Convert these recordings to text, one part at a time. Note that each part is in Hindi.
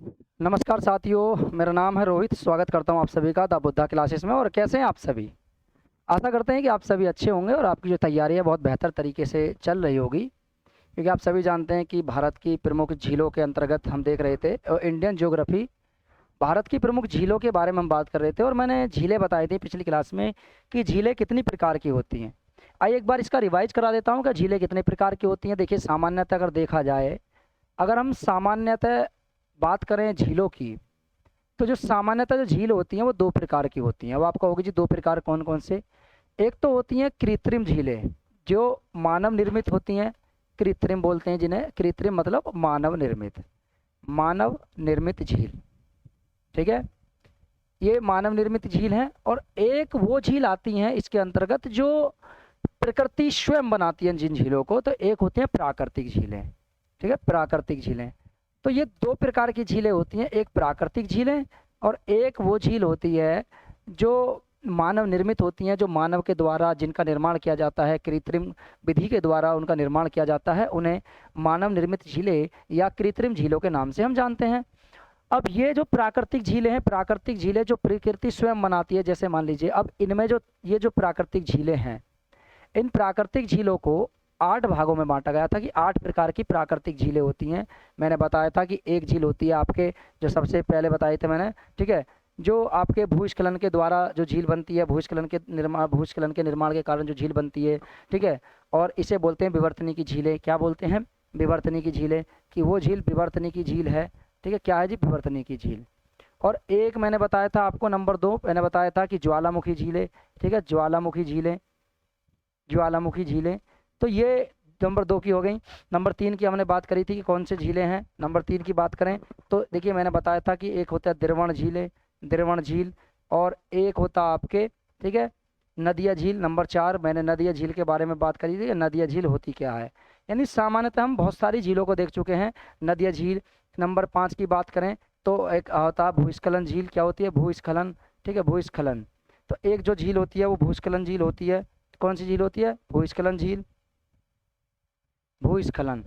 नमस्कार साथियों, मेरा नाम है रोहित। स्वागत करता हूं आप सभी का द बुद्धा क्लासेस में। और कैसे हैं आप सभी? आशा करते हैं कि आप सभी अच्छे होंगे और आपकी जो तैयारी है बहुत बेहतर तरीके से चल रही होगी। क्योंकि आप सभी जानते हैं कि भारत की प्रमुख झीलों के अंतर्गत हम देख रहे थे और इंडियन ज्योग्राफी, भारत की प्रमुख झीलों के बारे में हम बात कर रहे थे। और मैंने झीलें बताई थी पिछली क्लास में कि झीलें कितनी प्रकार की होती हैं। आइए एक बार इसका रिवाइज करा देता हूँ कि झीलें कितने प्रकार की होती हैं। देखिए, सामान्यतः अगर देखा जाए, अगर हम सामान्यतः बात करें झीलों की, तो जो सामान्यतः जो झील होती हैं वो दो प्रकार की होती हैं। अब आपका होगी जी, दो प्रकार कौन कौन से? एक तो होती हैं कृत्रिम झीलें, जो मानव निर्मित होती हैं। कृत्रिम बोलते हैं जिन्हें। कृत्रिम मतलब मानव निर्मित, मानव निर्मित झील। ठीक है, ये मानव निर्मित झील है। और एक वो झील आती हैं इसके अंतर्गत जो प्रकृति स्वयं बनाती है जिन झीलों को, तो एक होती हैं प्राकृतिक झीलें। ठीक है, प्राकृतिक झीलें। तो ये दो प्रकार की झीलें होती हैं, एक प्राकृतिक झीलें और एक वो झील होती है जो मानव निर्मित होती हैं, जो मानव के द्वारा जिनका निर्माण किया जाता है, कृत्रिम विधि के द्वारा उनका निर्माण किया जाता है। उन्हें मानव निर्मित झीलें या कृत्रिम झीलों के नाम से हम जानते हैं। अब ये जो प्राकृतिक झीलें हैं, प्राकृतिक झीलें जो प्रकृति स्वयं बनाती है, जैसे मान लीजिए अब इनमें जो ये जो प्राकृतिक झीलें हैं, इन प्राकृतिक झीलों को 8 भागों में बांटा गया था कि 8 प्रकार की प्राकृतिक झीलें होती हैं। मैंने बताया था कि एक झील होती है आपके, जो सबसे पहले बताए थे मैंने, ठीक है, जो आपके भूस्खलन के द्वारा जो झील बनती है, भूस्खलन के निर्माण के कारण जो झील बनती है। ठीक है, और इसे बोलते हैं विवर्तनी की झीलें। क्या बोलते हैं? विवर्तनी की झीलें। कि वो झील विवर्तनी की झील है। ठीक है, क्या है जी? विवर्तनी की झील। और एक मैंने बताया था आपको, नंबर 2 मैंने बताया था कि ज्वालामुखी झीलें। ठीक है, ज्वालामुखी झीलें, ज्वालामुखी झीलें। तो ये नंबर 2 की हो गई। नंबर 3 की हमने बात करी थी कि कौन से झीलें हैं। नंबर 3 की बात करें तो देखिए, मैंने बताया था कि एक होता है द्रवण झीलें, द्रवण झील। और एक होता आपके, ठीक है, नदिया झील। नंबर 4 मैंने नदिया झील के बारे में बात करी थी कि नदिया झील होती क्या है। यानी सामान्यतः हम बहुत सारी झीलों को देख चुके हैं। नदिया झील। नंबर 5 की बात करें तो एक होता है भूस्खलन झील। क्या होती है? भूस्खलन। ठीक है, भूस्खलन। तो एक जो झील होती है वो भूस्खलन झील होती है। कौन सी झील होती है? भूस्खलन झील, भूस्खलन,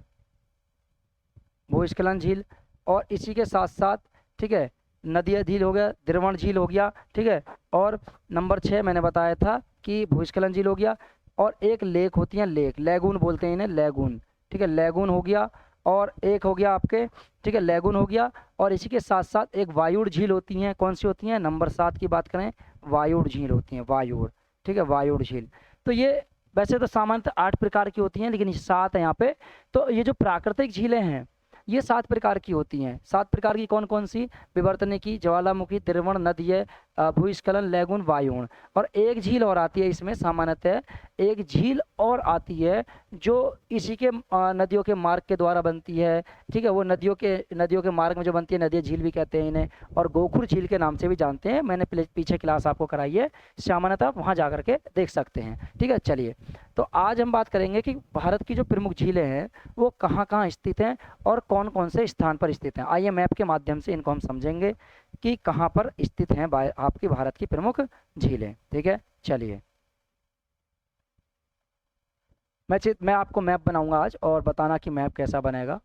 भूस्खलन झील। और इसी के साथ साथ, ठीक है, नदिया झील हो गया, द्रवण झील हो गया। ठीक है, और नंबर 6 मैंने बताया था कि भूस्खलन झील हो गया। और एक लेक होती है, लेक, लैगून बोलते हैं इन्हें, लैगून। ठीक है, लैगून हो गया। और एक हो गया आपके, ठीक है, लैगून हो गया। और इसी के साथ साथ एक वायुड़ झील होती हैं। कौन सी होती हैं? नंबर 7 की बात करें, वायुड़ झील होती हैं, वायुड़। ठीक है, वायुड़ झील। तो ये वैसे तो सामान्यतः 8 प्रकार की होती हैं, लेकिन ये 7 है यहाँ पे। तो ये जो प्राकृतिक झीलें हैं, ये 7 प्रकार की होती हैं। 7 प्रकार की कौन कौन सी? विवर्तनिकी की, ज्वालामुखी, द्रवण, नदीय, भूस्खलन, लैगून, वायुण। और एक झील और आती है इसमें सामान्यतः, एक झील और आती है जो इसी के नदियों के मार्ग के द्वारा बनती है। ठीक है, वो नदियों के मार्ग में जो बनती है, नदी झील भी कहते हैं इन्हें। और गोखुर झील के नाम से भी जानते हैं। मैंने पीछे क्लास आपको कराई है, सामान्यतः आप वहाँ जा करके देख सकते हैं। ठीक है, चलिए। तो आज हम बात करेंगे कि भारत की जो प्रमुख झीलें हैं वो कहाँ कहाँ स्थित हैं और कौन कौन से स्थान पर स्थित हैं। आइए मैप के माध्यम से इनको हम समझेंगे कि कहाँ पर स्थित हैं आपकी भारत की प्रमुख झीलें। ठीक है, चलिए। मैं आपको मैप बनाऊंगा आज, और बताना कि मैप कैसा बनेगा।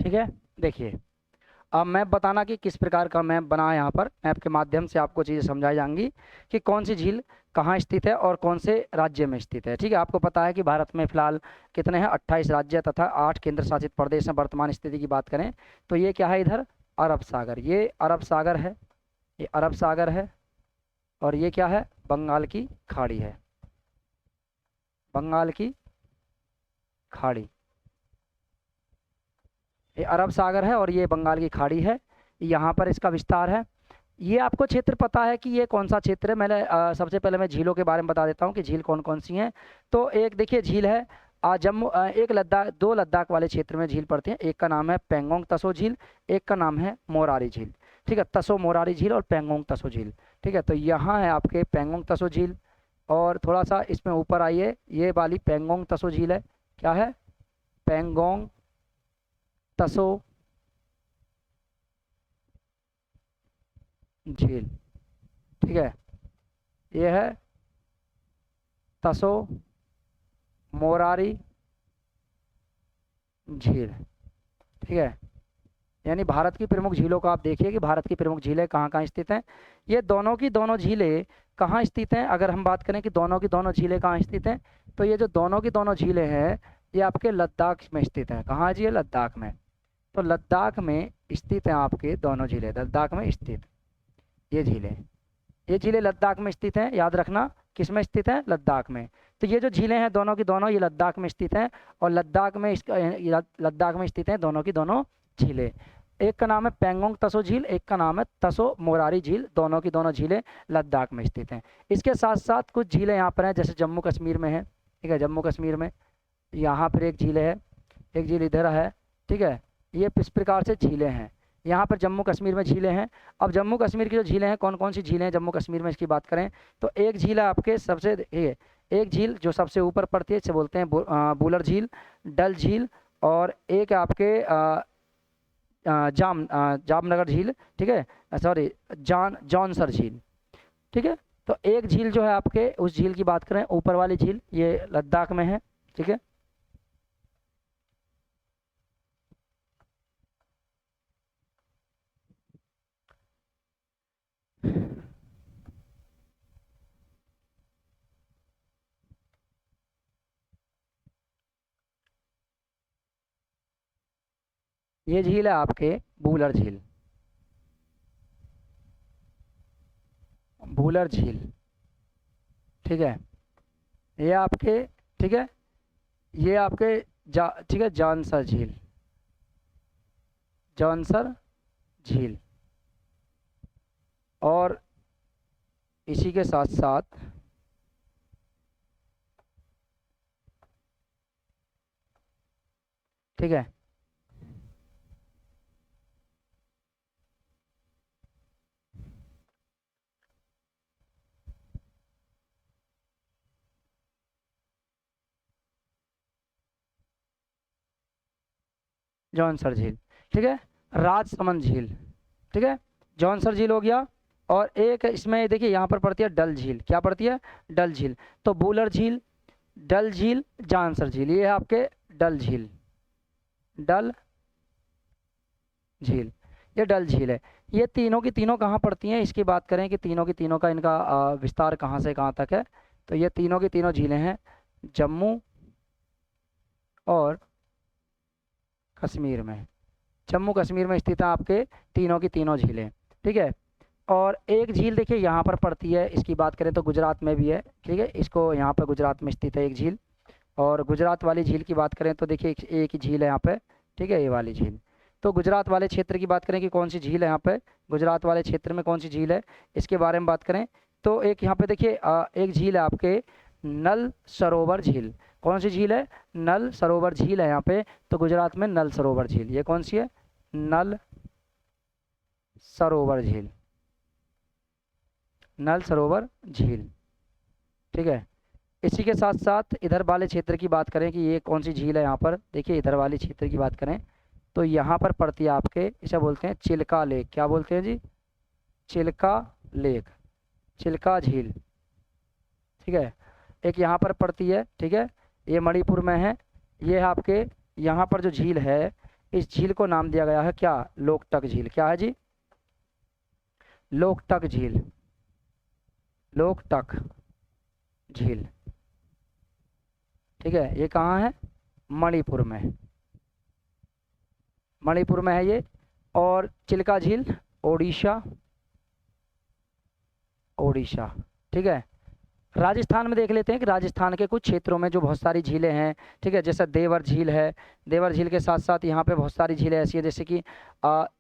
ठीक है। देखिए, अब मैप बताना कि किस प्रकार का मैप बना है। यहाँ पर मैप के माध्यम से आपको चीज़ें समझाई जाएंगी कि कौन सी झील कहाँ स्थित है और कौन से राज्य में स्थित है। ठीक है, आपको पता है कि भारत में फिलहाल कितने हैं, 28 राज्य तथा 8 केंद्र शासित प्रदेश हैं। वर्तमान स्थिति की बात करें तो ये क्या है, इधर अरब सागर, ये अरब सागर है, ये अरब सागर है, और ये क्या है, बंगाल की खाड़ी है, बंगाल की खाड़ी। ये अरब सागर है और ये बंगाल की खाड़ी है, यहाँ पर इसका विस्तार है। ये आपको क्षेत्र पता है कि ये कौन सा क्षेत्र है। मैंने सबसे पहले मैं झीलों के बारे में बता देता हूँ कि झील कौन कौन सी हैं। तो एक देखिए झील है जम्मू, एक लद्दाख, दो लद्दाख वाले क्षेत्र में झील पड़ती है। एक का नाम है पेंगोंग तसो झील, एक का नाम है मोरारी झील। ठीक है, तसो मोरारी झील और पेंगोंग तसो झील। ठीक है, तो यहाँ है आपके पेंगोंग तसो झील। और थोड़ा सा इसमें ऊपर आइए, ये वाली पेंगोंग तसो झील है। क्या है, पेंगोंग तसो झील। ठीक है, ये है तसो मोरारी झील। ठीक है, यानी भारत की प्रमुख झीलों को आप देखिए कि भारत की प्रमुख झीलें कहाँ कहाँ स्थित हैं। ये दोनों की दोनों झीलें कहाँ स्थित हैं, अगर हम बात करें कि दोनों की दोनों झीलें कहाँ स्थित हैं, तो ये जो दोनों की दोनों झीलें हैं ये आपके लद्दाख में स्थित हैं। कहाँ जी है, लद्दाख में। तो लद्दाख में स्थित हैं आपके दोनों झीलें, लद्दाख में स्थित ये झीलें, ये झीलें लद्दाख में स्थित हैं। याद रखना, किस में स्थित है, लद्दाख में। तो ये जो झीलें हैं दोनों की दोनों ये लद्दाख में स्थित हैं, और लद्दाख में लद्दाख में स्थित हैं दोनों की दोनों झीलें। एक का नाम है पेंगोंग तसो झील, एक का नाम है तसो मोरारी झील। दोनों की दोनों झीलें लद्दाख में स्थित हैं। इसके साथ साथ कुछ झीलें यहाँ पर हैं, जैसे जम्मू कश्मीर में है। ठीक है, जम्मू कश्मीर में यहाँ पर एक झील है, एक झील इधर है। ठीक है, ये इस प्रकार से झीलें हैं, यहाँ पर जम्मू कश्मीर में झीलें हैं। अब जम्मू कश्मीर की जो झीलें हैं, कौन कौन सी झीलें हैं जम्मू कश्मीर में, इसकी बात करें तो एक झील है आपके सबसे, ये एक झील जो सबसे ऊपर पड़ती है, इसे बोलते हैं बुलर झील, डल झील, और एक है आपके जामनगर झील। ठीक है, सॉरी जॉनसर झील। ठीक है, तो एक झील जो है आपके, उस झील की बात करें ऊपर वाली झील, ये लद्दाख में है। ठीक है, ये झील है आपके बूलर झील, बूलर झील। ठीक है, ये आपके, ठीक है, ये आपके ठीक है, जॉनसर झील, जॉनसर झील। और इसी के साथ साथ ठीक है, जॉनसर झील। ठीक है, राजसमंद झील। ठीक है, जॉनसर झील हो गया। और एक इसमें देखिए यहाँ पर पड़ती है डल झील। क्या पड़ती है, डल झील। तो बूलर झील, डल झील, जॉनसर झील, ये है आपके डल झील, डल झील, ये डल झील है। ये तीनों की तीनों कहाँ पड़ती हैं, इसकी बात करें कि तीनों की तीनों का इनका विस्तार कहाँ से कहाँ तक है, तो ये तीनों की तीनों झीलें हैं जम्मू और कश्मीर में, जम्मू कश्मीर में स्थित है आपके तीनों की तीनों झीलें। ठीक है, और एक झील देखिए यहाँ पर पड़ती है, इसकी बात करें तो गुजरात में भी है। ठीक है, इसको यहाँ पर गुजरात में स्थित है एक झील। और गुजरात वाली झील की बात करें तो देखिए एक ही झील है यहाँ पे। ठीक है, ये वाली झील। तो गुजरात वाले क्षेत्र की बात करें कि कौन सी झील है यहाँ पे, गुजरात वाले क्षेत्र में कौन सी झील है, इसके बारे में बात करें तो एक यहाँ पे देखिए एक झील है आपके नल सरोवर झील। कौन सी झील है, नल सरोवर झील है यहाँ पे। तो गुजरात में नल सरोवर झील, ये कौन सी है, नल सरोवर झील, नल सरोवर झील। ठीक है, इसी के साथ साथ इधर वाले क्षेत्र की बात करें कि ये कौन सी झील है, यहाँ पर देखिए इधर वाले क्षेत्र की बात करें तो यहाँ पर पड़ती है आपके, इसे बोलते हैं चिल्का लेक। क्या बोलते हैं जी, चिल्का लेक, चिल्का झील। ठीक है, एक यहाँ पर पड़ती है। ठीक है, ये मणिपुर में है। ये है आपके यहाँ पर जो झील है, इस झील को नाम दिया गया है क्या? लोकटक झील। क्या है जी? लोकटक झील। लोकटक झील, ठीक है। ये कहाँ है? मणिपुर में। मणिपुर में है ये। और चिल्का झील ओडिशा, ओडिशा, ठीक है। राजस्थान में देख लेते हैं कि राजस्थान के कुछ क्षेत्रों में जो बहुत सारी झीलें हैं, ठीक है, जैसे देवर झील है। देवर झील के साथ साथ यहाँ पे बहुत सारी झीलें ऐसी हैं, जैसे कि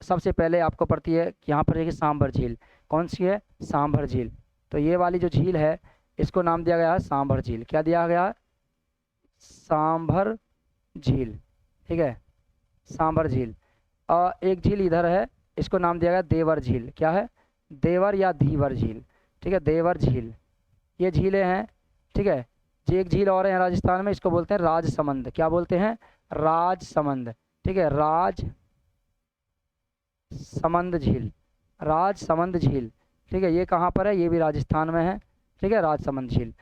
सबसे पहले आपको पड़ती है यहाँ पर देखिए सांभर झील। कौन सी है? सांभर झील। तो ये वाली जो झील है इसको नाम दिया गया है सांभर झील। क्या दिया गया है? सांभर झील, ठीक है, सांभर झील। एक झील इधर है, इसको नाम दिया गया देवर झील। क्या है? देवर या धीवर झील, ठीक है, देवर झील। ये झीलें हैं, ठीक है। जी एक झील और है राजस्थान में, इसको बोलते हैं राजसमंद। क्या बोलते हैं? राजसमंद, ठीक है, राजसमंद झील, राजसमंद झील, ठीक है। ये कहाँ पर है? ये भी राजस्थान में है, ठीक है, राजसमंद झील।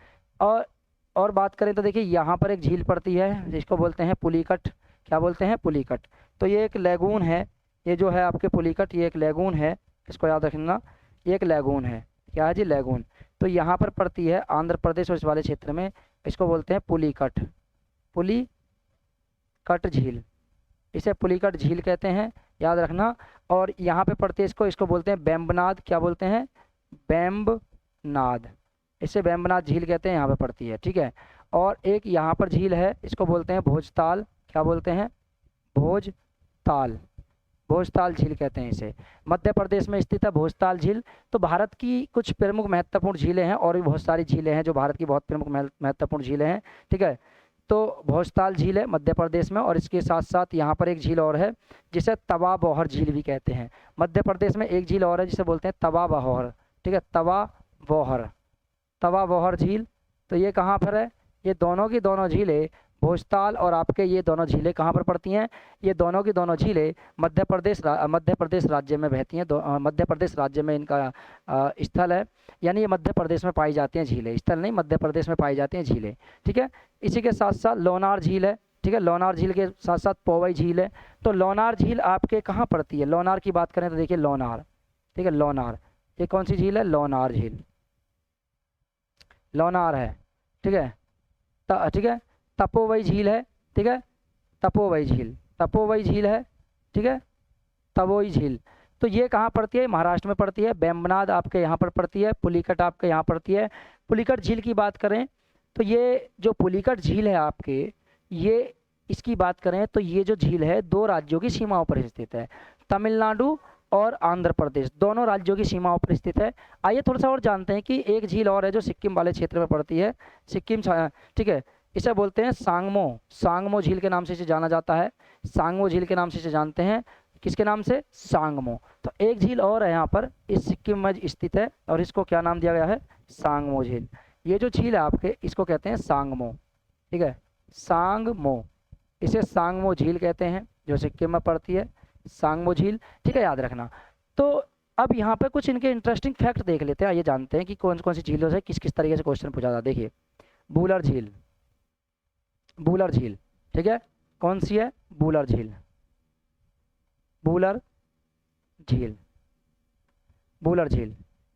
और बात करें तो देखिए यहाँ पर एक झील पड़ती है जिसको बोलते हैं पुलिकट। क्या बोलते हैं? पुलिकट। तो ये एक लैगून है, ये जो है आपके पुलिकट, ये एक लैगून है, इसको याद रखना, ये एक लैगून है। क्या है जी? लैगून। तो यहाँ पर पड़ती है आंध्र प्रदेश और इस वाले क्षेत्र में, इसको बोलते हैं पुलिकट, पुलिकट झील। इसे पुलिकट झील कहते हैं, याद रखना। और यहाँ पे पड़ती है इसको बोलते हैं बेम्बनाद। क्या बोलते हैं? बेम्बनाद। इसे बेम्बनाद झील कहते हैं, यहाँ पे पड़ती है, ठीक है। और एक यहाँ पर झील है, इसको बोलते हैं भोजताल। क्या बोलते हैं? भोजताल, भोजताल झील कहते हैं इसे। मध्य प्रदेश में स्थित है भोजताल झील। तो भारत की कुछ प्रमुख महत्वपूर्ण झीलें हैं, और भी बहुत सारी झीलें हैं जो भारत की बहुत प्रमुख महत्वपूर्ण झीलें हैं, ठीक है। तो भोजताल झील है मध्य प्रदेश में, और इसके साथ साथ यहाँ पर एक झील और है जिसे तवा बहौर झील भी कहते हैं। मध्य प्रदेश में एक झील और है जिसे बोलते हैं तवा बहौर, ठीक है, तवा बहौर, तवा बहौर झील। तो ये कहाँ पर है? ये दोनों की दोनों झीलें, भोजताल और आपके ये दोनों झीलें कहाँ पर पड़ती हैं? ये दोनों की दोनों झीलें मध्य प्रदेश राज्य में बहती हैं। मध्य प्रदेश राज्य में इनका स्थल है, यानी ये मध्य प्रदेश में पाई जाती हैं झीलें, स्थल नहीं, मध्य प्रदेश में पाई जाती हैं झीलें, ठीक है। इसी के साथ साथ लोनार झील है, ठीक है, लोनार झील के साथ साथ पोवई झील है। तो लोनार झील आपके कहाँ पड़ती है? लोनार की बात करें तो देखिए लोनार, ठीक है, लोनार। ये कौन सी झील है? लोनार झील, लोनार है, ठीक है, ठीक है। तपोवई झील है, ठीक है, तपोवई झील, तपोवई झील है, ठीक है, तपोवई झील। तो ये कहाँ पड़ती है? महाराष्ट्र में पड़ती है। बेम्बनाद आपके यहाँ पर पड़ती है, पुलिकट आपके यहाँ पड़ती है। पुलिकट झील की बात करें तो ये जो पुलिकट झील है आपके, ये इसकी बात करें तो ये जो झील है दो राज्यों की सीमाओं पर स्थित है, तमिलनाडु और आंध्र प्रदेश, दोनों राज्यों की सीमाओं पर स्थित है। आइए थोड़ा सा और जानते हैं कि एक झील और है जो सिक्किम वाले क्षेत्र में पड़ती है, सिक्किम, ठीक है, इसे बोलते हैं सांगमो। सांगमो झील के नाम से इसे जाना जाता है, सांगमो झील के नाम से इसे जानते हैं। किसके नाम से? सांगमो। तो एक झील और है यहाँ पर, इस सिक्किम में स्थित है, और इसको क्या नाम दिया गया है? सांगमो झील। ये जो झील है आपके, इसको कहते हैं सांगमो, ठीक है, सांगमो, इसे सांगमो झील कहते हैं, जो सिक्किम में पड़ती है, सांगमो झील, ठीक है, याद रखना। तो अब यहाँ पे कुछ इनके इंटरेस्टिंग फैक्ट देख लेते हैं। ये जानते हैं कि कौन कौन सी झीलों से किस किस तरीके से क्वेश्चन पूछा जाता है। देखिए, बूलर झील, बूलर झील, ठीक है, कौन सी है? बूलर झील, बूलर झील, बूलर झील।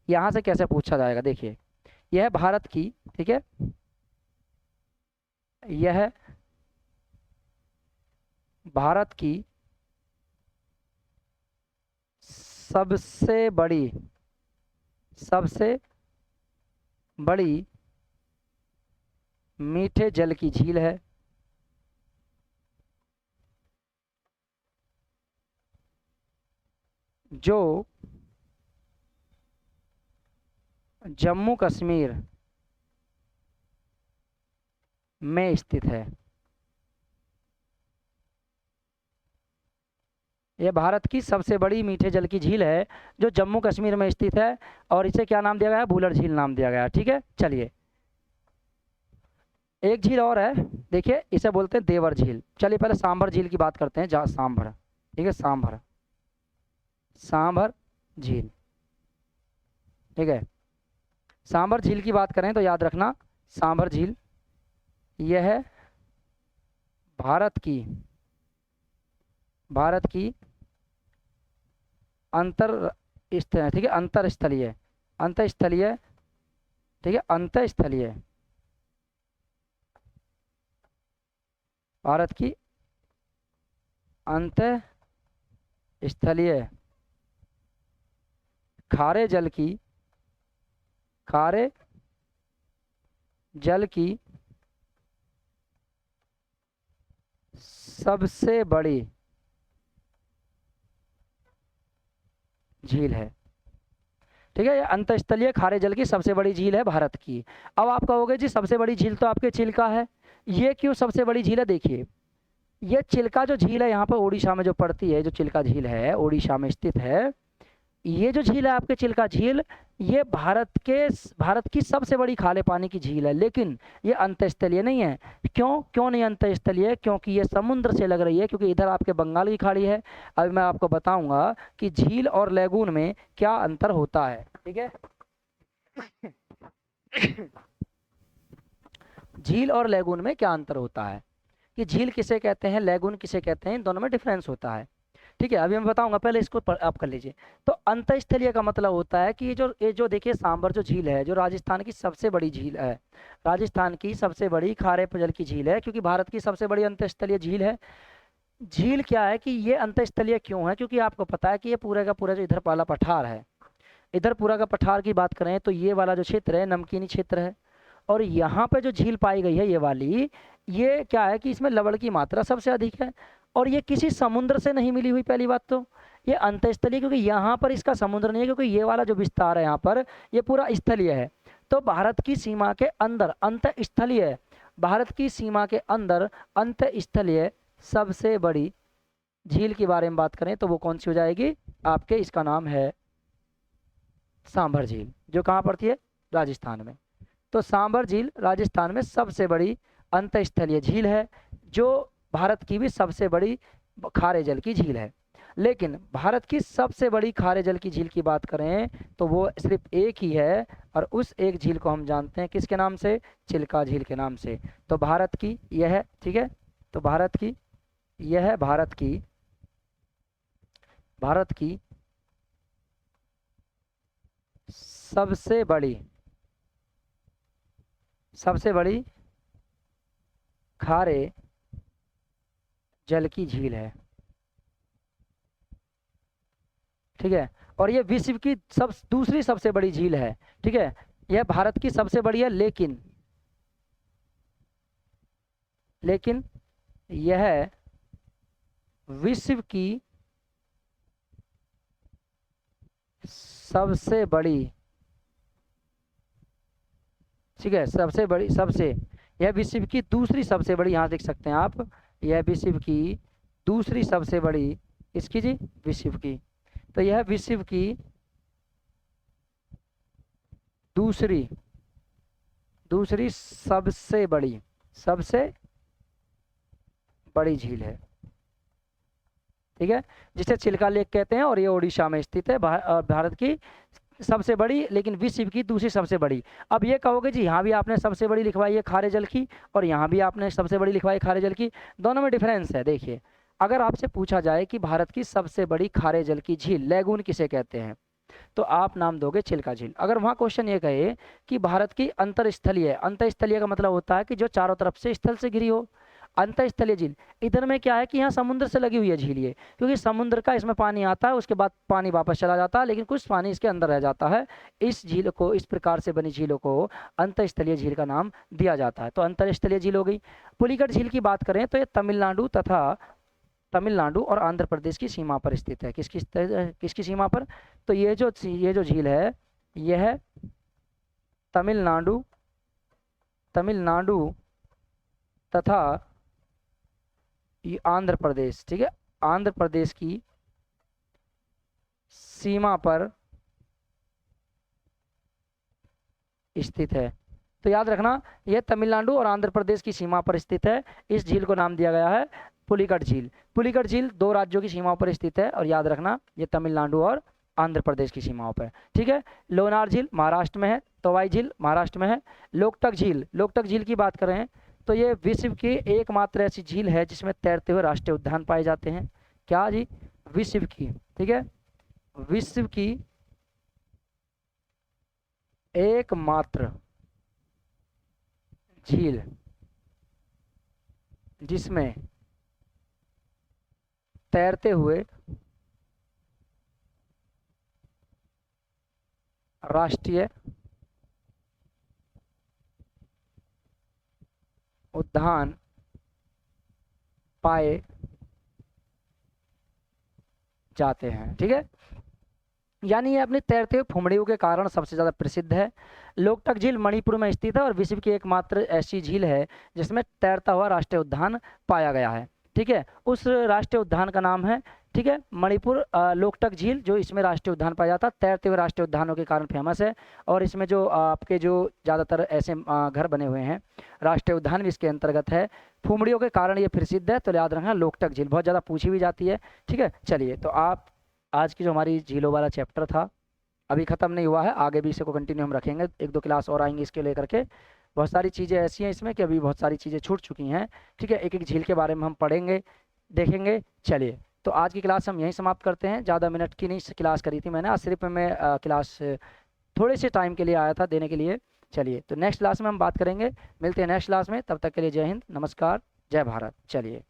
यहाँ से कैसे पूछा जाएगा? देखिए, यह भारत की, ठीक है, यह भारत की सबसे बड़ी, सबसे बड़ी मीठे जल की झील है, जो जम्मू कश्मीर में स्थित है। यह भारत की सबसे बड़ी मीठे जल की झील है जो जम्मू कश्मीर में स्थित है, और इसे क्या नाम दिया गया है? बूलर झील नाम दिया गया है, ठीक है। चलिए, एक झील और है, देखिए, इसे बोलते हैं देवर झील। चलिए पहले सांभर झील की बात करते हैं, जहाँ सांभर, ठीक है, सांभर, सांभर झील, ठीक है। सांभर झील की बात करें तो याद रखना, सांभर झील यह भारत की भारत की ठीक है, अंतरस्थलीय, अंतस्थलीय, ठीक है, अंतस्थलीय, भारत की अंतस्थलीय खारे जल की, खारे जल की सबसे बड़ी झील है। ठीक है, ये अंतस्थलीय खारे जल की सबसे बड़ी झील है भारत की। अब आप कहोगे जी सबसे बड़ी झील तो आपके चिल्का है, ये क्यों सबसे बड़ी झील है? देखिए, ये चिल्का जो झील है यहाँ पर उड़ीसा में जो पड़ती है, जो चिल्का झील है उड़ीसा में स्थित है, ये जो झील है आपके चिल्का झील, ये भारत की सबसे बड़ी खारे पानी की झील है, लेकिन ये अंतस्थलीय नहीं है। क्यों नहीं अंतस्थलीय? क्योंकि ये समुद्र से लग रही है, क्योंकि इधर आपके बंगाल की खाड़ी है। अब मैं आपको बताऊंगा कि झील और लैगून में क्या अंतर होता है। ठीक है, झील और लैगून में क्या अंतर होता है, कि झील किसे कहते हैं, लैगून किसे कहते हैं, इन दोनों में डिफरेंस होता है। ठीक है, अभी मैं बताऊंगा, पहले इसको आप कर लीजिए। तो अंतस्थलीय का मतलब होता है कि ये जो देखिए सांबर जो झील है, जो राजस्थान की सबसे बड़ी झील है, राजस्थान की सबसे बड़ी खारे जल की झील है, क्योंकि भारत की सबसे बड़ी अंतस्थलीय झील है। झील क्या है कि ये अंतस्थलीय क्यों है? क्योंकि आपको पता है कि ये पूरा का पूरा जो इधर वाला पठार है, इधर पूरा का पठार की बात करें तो ये वाला जो क्षेत्र है नमकीनी क्षेत्र है, और यहाँ पे जो झील पाई गई है ये वाली, ये क्या है कि इसमें लवण की मात्रा सबसे अधिक है, और ये किसी समुद्र से नहीं मिली हुई। पहली बात तो ये अंतस्थलीय, क्योंकि यहाँ पर इसका समुद्र नहीं है, क्योंकि ये वाला जो विस्तार है यहाँ पर ये पूरा स्थलीय है। तो भारत की सीमा के अंदर अंतस्थलीय, भारत की सीमा के अंदर अंतस्थलीय सबसे बड़ी झील के बारे में बात करें तो वो कौन सी हो जाएगी आपके? इसका नाम है सांभर झील, जो कहाँ पड़ती है? राजस्थान में। तो सांभर झील राजस्थान में सबसे बड़ी अंतस्थलीय झील है, जो भारत की भी सबसे बड़ी खारे जल की झील है। लेकिन भारत की सबसे बड़ी खारे जल की झील की बात करें तो वो सिर्फ एक ही है, और उस एक झील को हम जानते हैं किसके नाम से? चिल्का झील के नाम से। तो भारत की यह, ठीक है, तो भारत की यह, भारत की सबसे बड़ी खारे जल की झील है। ठीक है, और ये विश्व की दूसरी सबसे बड़ी झील है। ठीक है, यह भारत की सबसे बड़ी है, लेकिन यह विश्व की सबसे बड़ी, ठीक है, यह विश्व की दूसरी सबसे बड़ी, यहाँ देख सकते हैं आप, यह विश्व की दूसरी सबसे बड़ी, इसकी जी विश्व की, तो यह विश्व की दूसरी सबसे बड़ी झील है। ठीक है, जिसे चिल्का लेक कहते हैं, और ये उड़ीसा में स्थित है। भारत की सबसे बड़ी, लेकिन विश्व की दूसरी सबसे बड़ी। अब ये कहोगे जी यहाँ भी आपने सबसे बड़ी लिखवाई है खारे जल की, और यहाँ भी आपने सबसे बड़ी लिखवाई खारे जल की, दोनों में डिफरेंस है। देखिए, अगर आपसे पूछा जाए कि भारत की सबसे बड़ी खारे जल की झील लैगून किसे कहते हैं, तो आप नाम दोगे चिल्का झील। अगर वहाँ क्वेश्चन ये कहे कि भारत की अंतरस्थलीय, अंतरस्थलीय का मतलब होता है कि जो चारों तरफ से स्थल से घिरी हो, अंतस्थलीय झील, इधर में क्या है कि यहाँ समुद्र से लगी हुई है झील ये, क्योंकि समुद्र का इसमें पानी आता है, उसके बाद पानी वापस चला जाता है, लेकिन कुछ पानी इसके अंदर रह जाता है। इस झील को, इस प्रकार से बनी झीलों को अंतस्थलीय झील का नाम दिया जाता है। तो अंतरस्थलीय झील हो गई। पुलिकट झील की बात करें तो ये तमिलनाडु और आंध्र प्रदेश की सीमा पर स्थित है। किसकी सीमा पर? तो ये जो झील है, यह तमिलनाडु तथा ये आंध्र प्रदेश, ठीक है, आंध्र प्रदेश की सीमा पर स्थित है। तो याद रखना, यह तमिलनाडु और आंध्र प्रदेश की सीमा पर स्थित है। इस झील को नाम दिया गया है पुलिकट झील। पुलिकट झील दो राज्यों की सीमाओं पर स्थित है, और याद रखना ये तमिलनाडु और आंध्र प्रदेश की सीमाओं पर। ठीक है, लोनार झील महाराष्ट्र में है, तवाई झील महाराष्ट्र में है। लोकटक झील की बात करें तो ये विश्व की एकमात्र ऐसी झील है जिसमें तैरते हुए राष्ट्रीय उद्यान पाए जाते हैं। क्या जी, विश्व की, ठीक है, विश्व की एकमात्र झील जिसमें तैरते हुए राष्ट्रीय उद्यान पाए जाते हैं, ठीक है। यानी ये अपनी तैरते हुए फुमड़ियों के कारण सबसे ज़्यादा प्रसिद्ध है। लोकटक झील मणिपुर में स्थित है और विश्व की एकमात्र ऐसी झील है जिसमें तैरता हुआ राष्ट्रीय उद्यान पाया गया है, ठीक है। उस राष्ट्रीय उद्यान का नाम है, ठीक है, मणिपुर लोकटक झील, जो इसमें राष्ट्रीय उद्यान पाया जाता है, तैरते हुए राष्ट्रीय उद्यानों के कारण फेमस है। और इसमें जो आपके जो ज़्यादातर ऐसे घर बने हुए हैं, राष्ट्रीय उद्यान भी इसके अंतर्गत है। फुमड़ियों के कारण ये प्रसिद्ध है, तो याद रखना लोकटक झील बहुत ज़्यादा पूछी भी जाती है, ठीक है। चलिए, तो आप आज की जो हमारी झीलों वाला चैप्टर था अभी ख़त्म नहीं हुआ है, आगे भी इसे को कंटिन्यू हम रखेंगे, 1-2 क्लास और आएंगी इसके लेकर के। बहुत सारी चीज़ें ऐसी हैं इसमें कि अभी बहुत सारी चीज़ें छूट चुकी हैं, ठीक है। एक एक झील के बारे में हम पढ़ेंगे, देखेंगे। चलिए, तो आज की क्लास हम यहीं समाप्त करते हैं। ज़्यादा मिनट की नहीं क्लास करी थी मैंने, आज सिर्फ मैं क्लास थोड़े से टाइम के लिए आया था देने के लिए। चलिए, तो नेक्स्ट क्लास में हम बात करेंगे, मिलते हैं नेक्स्ट क्लास में, तब तक के लिए जय हिंद, नमस्कार, जय भारत। चलिए।